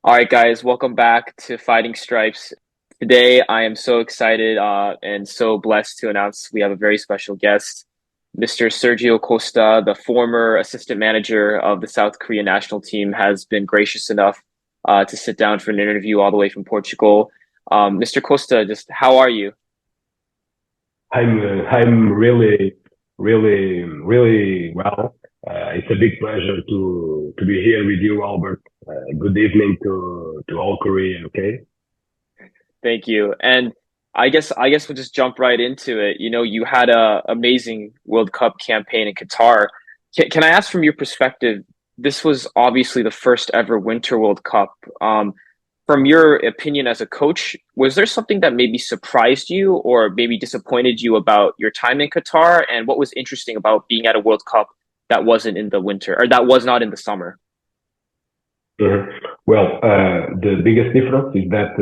All right, guys, welcome back to Fighting Stripes. Today, I am so excited and so blessed to announce we have a very special guest, Mr. Sergio Costa, the former assistant manager of the South Korea national team, has been gracious enough to sit down for an interview all the way from Portugal. Mr. Costa, just how are you? I'm really well. It's a big pleasure to be here with you, Albert. Good evening to all Korea. Okay. Thank you. And I guess we'll just jump right into it. You know, you had a amazing World Cup campaign in Qatar. Can I ask from your perspective, this was obviously the first ever Winter World Cup. From your opinion as a coach, was there something that maybe surprised you or maybe disappointed you about your time in Qatar? And what was interesting about being at a World Cup that wasn't in the winter or that was not in the summer? Mhm. Well, the biggest difference is that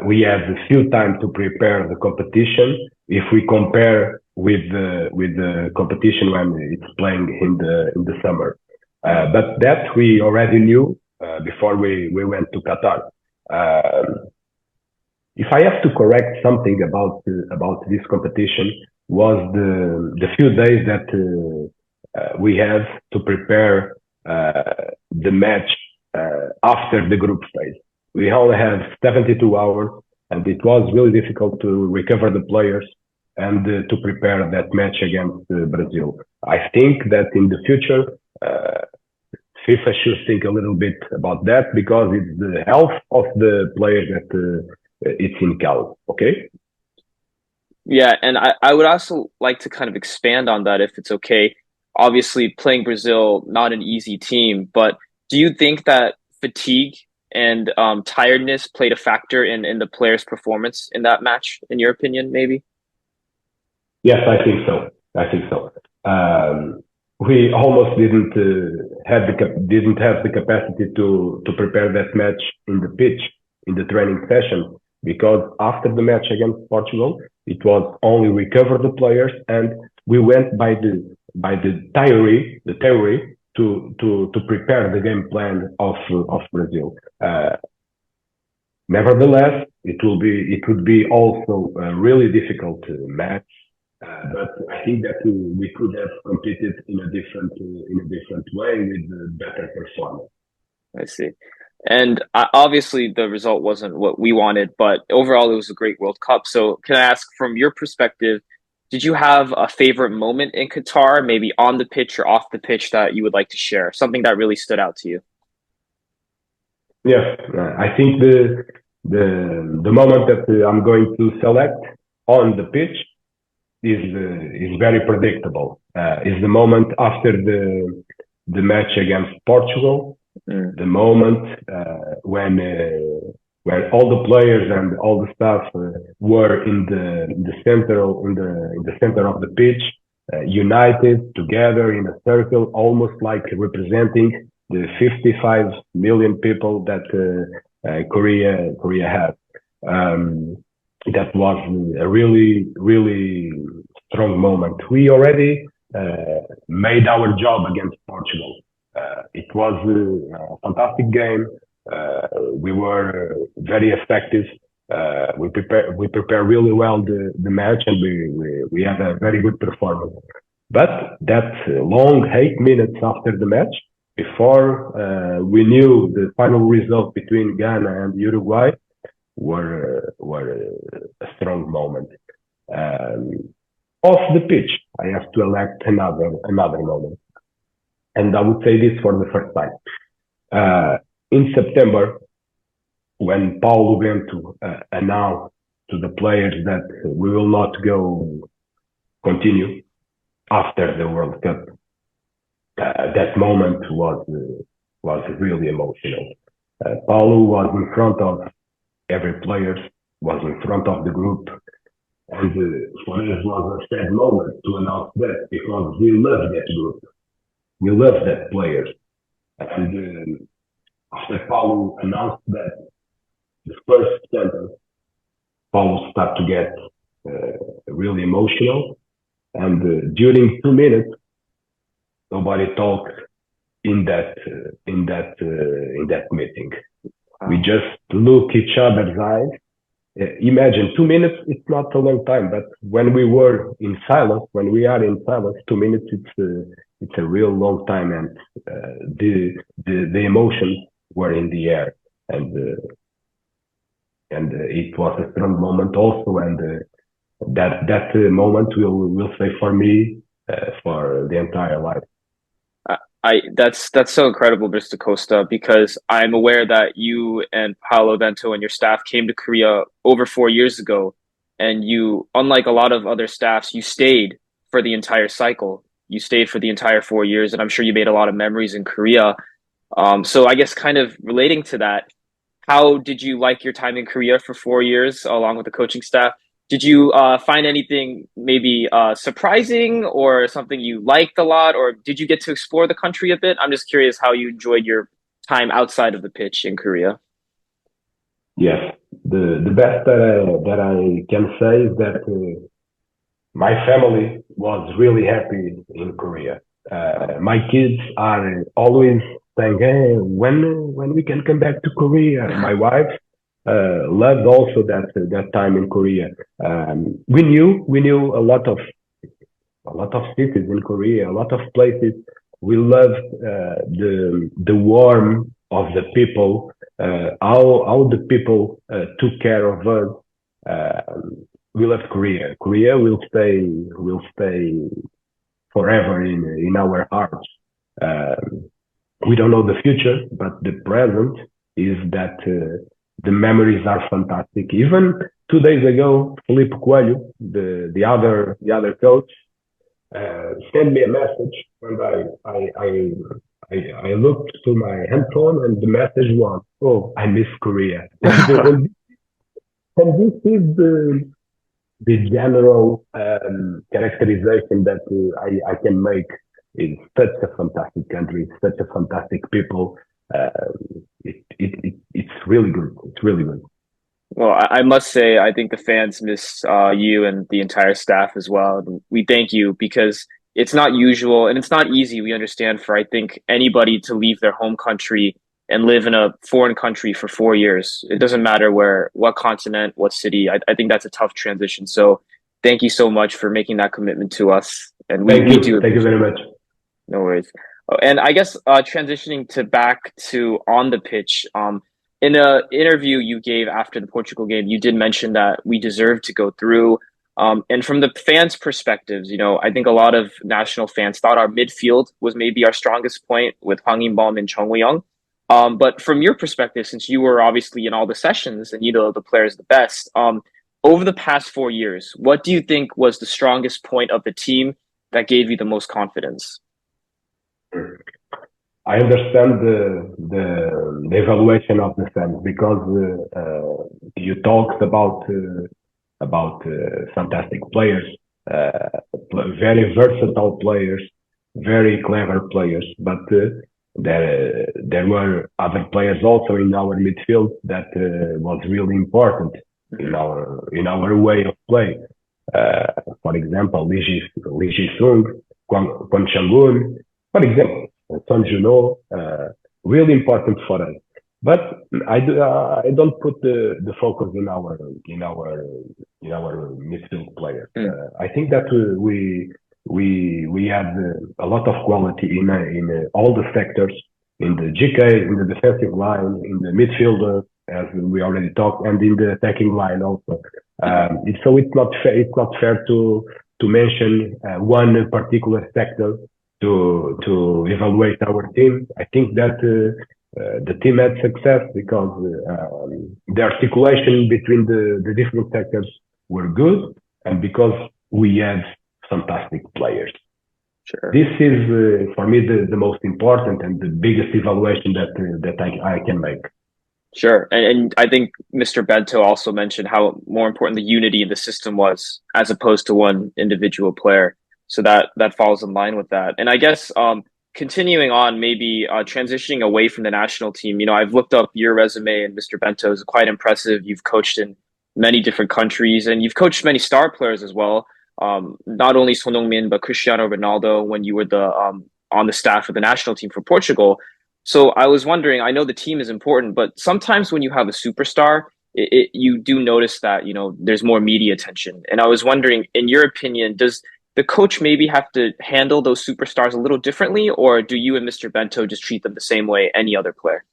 we have a few time to prepare the competition. If we compare with the competition when it's playing in the summer, but that we already knew before we went to Qatar. Um if I have to correct something about this competition, was the few days that we have to prepare the match after the group phase. We only have 72 hours, and it was really difficult to recover the players and to prepare that match against Brazil. I think that in the future, uh, FIFA should think a little bit about that because it's the health of the players that it's in count. Okay. Yeah, and I would also like to kind of expand on that if it's okay. Obviously, playing Brazil, not an easy team, but do you think that fatigue and tiredness played a factor in the player's performance in that match, in your opinion, maybe? Yes, I think so. I think so. We almost didn't have the capacity to prepare that match in the pitch in the training session because after the match against Portugal, it was only recover the players and we went by the theory to prepare the game plan of Brazil. Nevertheless, it would be also a really difficult match, but I think that we could have competed in a different way with better performance. I see. And obviously, the result wasn't what we wanted, but overall, it was a great World Cup. So, can I ask, from your perspective, did you have a favorite moment in Qatar, maybe on the pitch or off the pitch, that you would like to share? Something that really stood out to you? Yes, I think the moment that I'm going to select on the pitch is very predictable. Is the moment after the match against Portugal, Mm, the moment when all the players and all the staff were in the center of the pitch, united together in a circle, almost like representing the 55 million people that Korea has. Um, that was a really strong moment. We already made our job against Portugal. It was a fantastic game. We were very effective. We prepare really well the match, and we had a very good performance. But that long 8 minutes after the match, before we knew the final result between Ghana and Uruguay, were a strong moment. Um, Off the pitch, I have to elect another moment, and I would say this for the first time. In September, when Paulo Bento announced to the players that we will not go continue after the World Cup, that moment was really emotional. Paulo was in front of every player, was in front of the group, and for us was a sad moment to announce that because we love that group, we love that players, and after Paulo announced that, the first sentence, Paulo started to get really emotional. And during 2 minutes, nobody talked in that meeting. We Wow. just look each other's eyes. Imagine 2 minutes, it's not a long time, but when we were in silence, when we are in silence, 2 minutes, it's a real long time, and the emotions were in the air, and it was a strong moment also, and that moment will stay for me for the entire life. That's so incredible, Mr. Costa, because I'm aware that you and Paolo Bento and your staff came to Korea over 4 years ago, and you, unlike a lot of other staffs, you stayed for the entire cycle. You stayed for the entire 4 years, and I'm sure you made a lot of memories in Korea. So I guess kind of relating to that, how did you like your time in Korea for 4 years along with the coaching staff? Did you find anything maybe surprising or something you liked a lot, or did you get to explore the country a bit? I'm just curious how you enjoyed your time outside of the pitch in Korea. Yes, the best that I can say is that my family was really happy in Korea. My kids are always saying, "Hey, when we can come back to Korea?" My wife loved also that time in Korea. We knew a lot of cities in Korea, a lot of places. We loved the warmth of the people, how the people took care of us. We love Korea. Korea will stay forever in our hearts. We don't know the future, but the present is that the memories are fantastic. Even 2 days ago, Felipe Coelho, the other coach, sent me a message, and I looked to my handphone, and the message was, "Oh, I miss Korea." And this is the general characterization that I can make. It's such a fantastic country, such a fantastic people. It's really good. It's really good. Well, I must say, I think the fans miss you and the entire staff as well. We thank you because it's not usual and it's not easy. We understand for I think anybody to leave their home country and live in a foreign country for 4 years. It doesn't matter where, what continent, what city. I think that's a tough transition. So thank you so much for making that commitment to us, and we Thank we do you. Thank you appreciate very it. much. No worries. Oh, and I guess transitioning to back to on the pitch, in a interview you gave after the Portugal game, you did mention that we deserve to go through. And from the fans' perspectives, I think a lot of national fans thought our midfield was maybe our strongest point with Hwang In-beom and Chung Woo-young. But from your perspective, since you were obviously in all the sessions and you know the players the best, over the past 4 years, what do you think was the strongest point of the team that gave you the most confidence? I understand the evaluation of the fans because you talked about fantastic players, very versatile players, very clever players, but there were other players also in our midfield that was really important Mhm. in our way of play. Uh, for example, Lee Ji-sung, Kwon Chang-un, for example, Son Juno, really important for us. But I don't put the focus in our midfield players. Mm. I think that we have a lot of quality in all the sectors, in the GK, in the defensive line, in the midfielder, as we already talked, and in the attacking line also. So it's not fair to mention one particular sector to evaluate our team. I think that the team had success because the articulation between the different sectors were good, and because we had fantastic players. Sure. This is for me the most important and the biggest evaluation that I can make. Sure. And I think Mr. Bento also mentioned how more important the unity in the system was as opposed to one individual player. So that falls in line with that. And I guess continuing on, maybe transitioning away from the national team, I've looked up your resume and Mr. Bento is quite impressive. You've coached in many different countries and you've coached many star players as well. Not only Son Heung-min, but Cristiano Ronaldo when you were the on the staff of the national team for Portugal. So I was wondering, I know the team is important, but sometimes when you have a superstar, you do notice that, there's more media attention. And I was wondering, in your opinion, does the coach maybe have to handle those superstars a little differently, or do you and Mr. Bento just treat them the same way any other player?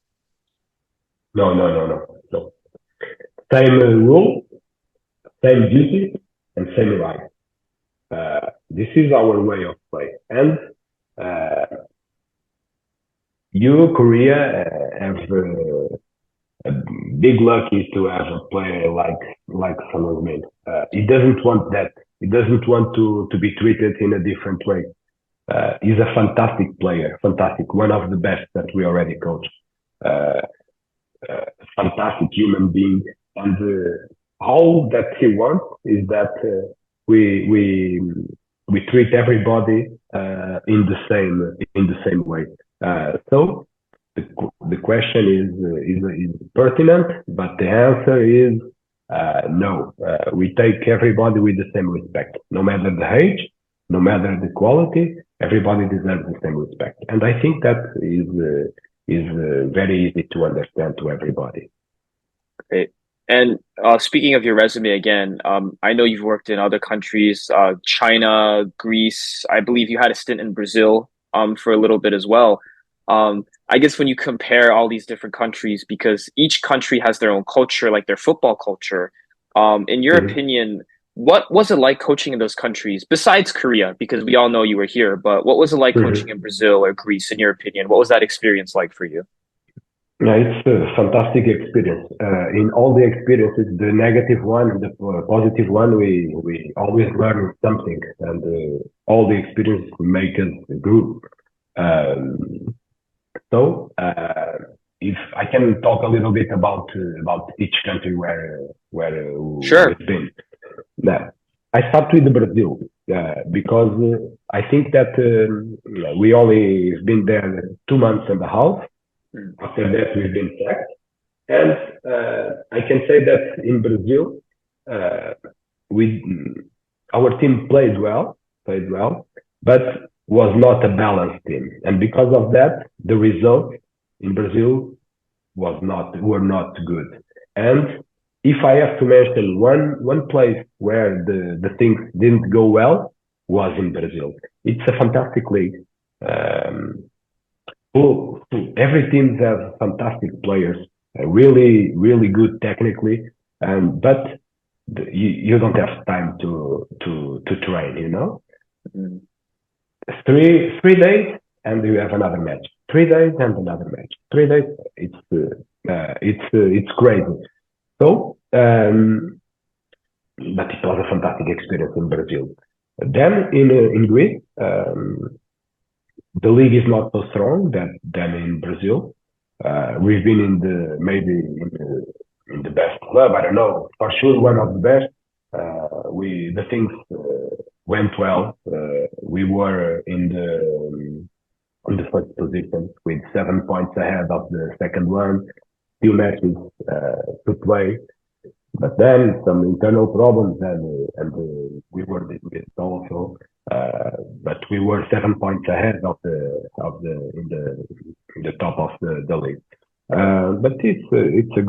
No, no, no, no, no. Same rule, same duty, and same right. This is our way of play. And uh, you, Korea, have a big luck is to have a player like Son Heung-min. He doesn't want that. He doesn't want to be treated in a different way. He's a fantastic player, fantastic, one of the best that we already coached. Uh, Fantastic human being, and all that he wants is that we we we treat everybody in the same way. So the the question is pertinent, but the answer is no. We take everybody with the same respect, no matter the age, no matter the quality. Everybody deserves the same respect, and I think that is very easy to understand to everybody. Great. And speaking of your resume again, I know you've worked in other countries, China, Greece. I believe you had a stint in Brazil, for a little bit as well. I guess when you compare all these different countries, because each country has their own culture, like their football culture, in your Mhm. opinion, what was it like coaching in those countries besides Korea? Because we all know you were here, but what was it like coaching in Mhm. Brazil or Greece, in your opinion? What was that experience like for you? Yeah, it's a fantastic experience. In all the experiences, the negative one, the positive one, we always learn something, and all the experiences make us grow. Um, so, if I can talk a little bit about each country where Sure. we've been. Now, I start with Brazil because I think that we only been there 2 months and a half. Mm. After that, we've been sacked. And I can say that in Brazil, uh, we our team played well, but was not a balanced team. And because of that, the results in Brazil were not good. And if I have to mention one place where the things didn't go well, was in Brazil. It's a fantastic league. Um, every team has fantastic players, really good technically, but you don't have time to train. You know, Mm. 3 days and you have another match. 3 days and another match. 3 days. It's crazy. So, but it was a fantastic experience in Brazil. Then in Greece, the league is not so strong than in Brazil. We've been in the maybe in the best club. I don't know for sure one of the best. We the things went well. We were in the first position with 7 points ahead of the second one. Few matches to play, but then some internal problems and we were with also. But we were 7 points ahead of the top of the league. But it's a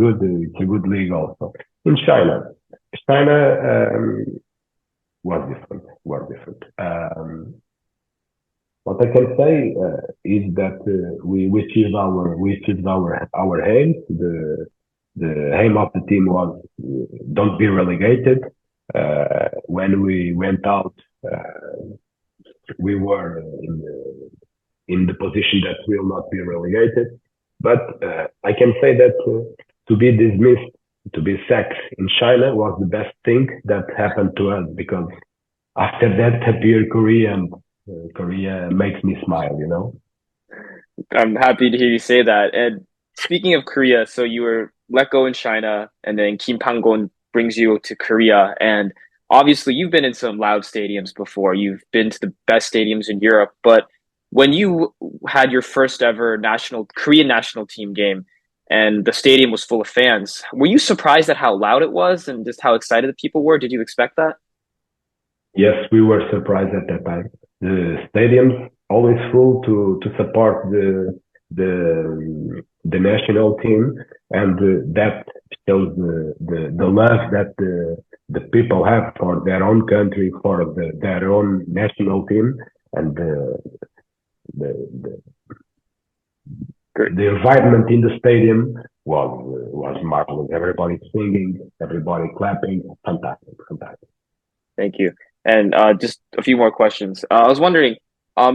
good league also. In China was different. What I can say is that we achieved our aim. The aim of the team was don't be relegated. When we went out, we were in the position that will not be relegated. But I can say that to be dismissed, to be sacked in China was the best thing that happened to us because after that appeared Korea and Korea makes me smile, you know? I'm happy to hear you say that. And speaking of Korea, so you were let go in China, and then Kim Pang-gon brings you to Korea. And obviously, you've been in some loud stadiums before. You've been to the best stadiums in Europe. But when you had your first ever Korean national team game, and the stadium was full of fans, were you surprised at how loud it was and just how excited the people were? Did you expect that? Yes, we were surprised at that time. The stadiums always full to support the national team, and that shows the love that the people have for their own country, for their own national team, and the Great. the environment in the stadium was marvelous. Everybody singing, everybody clapping, fantastic, fantastic. Thank you. And just a few more questions. I was wondering,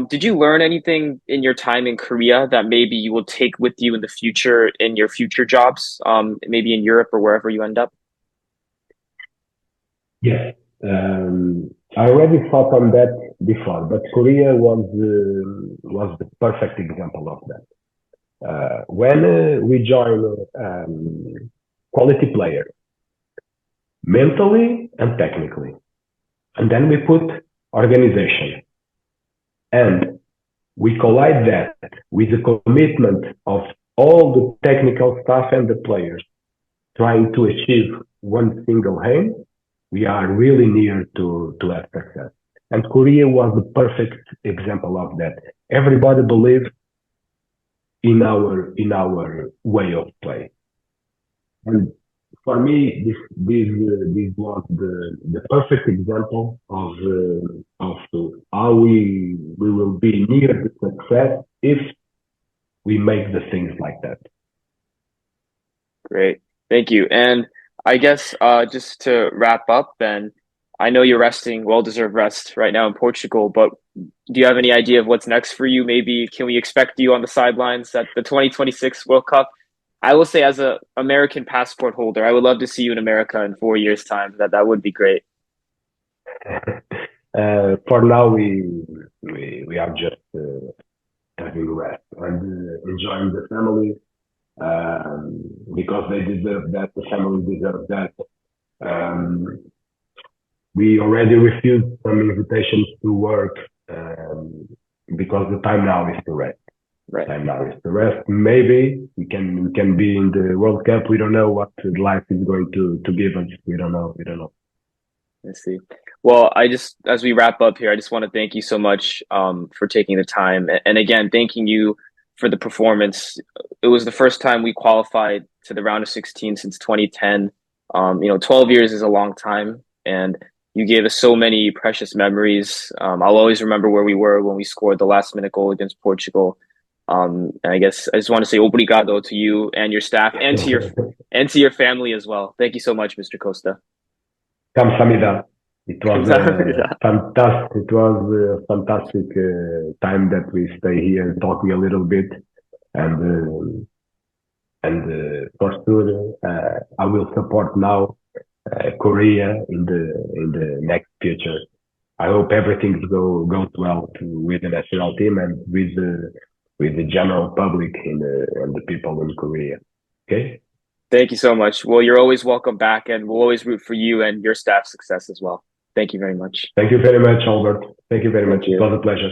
did you learn anything in your time in Korea that maybe you will take with you in the future in your future jobs, maybe in Europe or wherever you end up? Yes, I already thought on that before, but Korea was the perfect example of that. When we join quality players, mentally and technically, and then we put organization, and we collide that with the commitment of all the technical staff and the players trying to achieve one single aim, we are really near to have success. And Korea was the perfect example of that. Everybody believed in our way of play. And for me, this was the perfect example of how we will be near the success if we make the things like that. Great. Thank you. And I guess just to wrap up then, I know you're resting, well-deserved rest right now in Portugal, but do you have any idea of what's next for you? Maybe can we expect you on the sidelines at the 2026 World Cup? I will say as a American passport holder, I would love to see you in America in 4 years' time. That would be great. For now, we are just having rest and enjoying the family because they deserve that. The family deserves that. Um, we already refused some invitations to work because the time now is to rest. Right. Time now is to rest. Maybe we can be in the World Cup. We don't know what life is going to give us. We don't know. We don't know. I see. Well, as we wrap up here, I just want to thank you so much for taking the time. And again, thanking you for the performance. It was the first time we qualified to the round of 16 since 2010. 12 years is a long time, and you gave us so many precious memories. I'll always remember where we were when we scored the last minute goal against Portugal. And I guess I just want to say obrigado to you and your staff and to your family as well. Thank you so much, Mr. Costa. Kamsahamnida. It was Yeah. fantastic. It was a fantastic time that we stay here talking a little bit, and for sure I will support now Korea in the next future. I hope everything goes well with the national team and with the general public and the people in Korea. Okay. Thank you so much. Well, you're always welcome back, and we'll always root for you and your staff's success as well. Thank you very much. Thank you very much, Albert. Thank you very Thank much. It you. was a pleasure.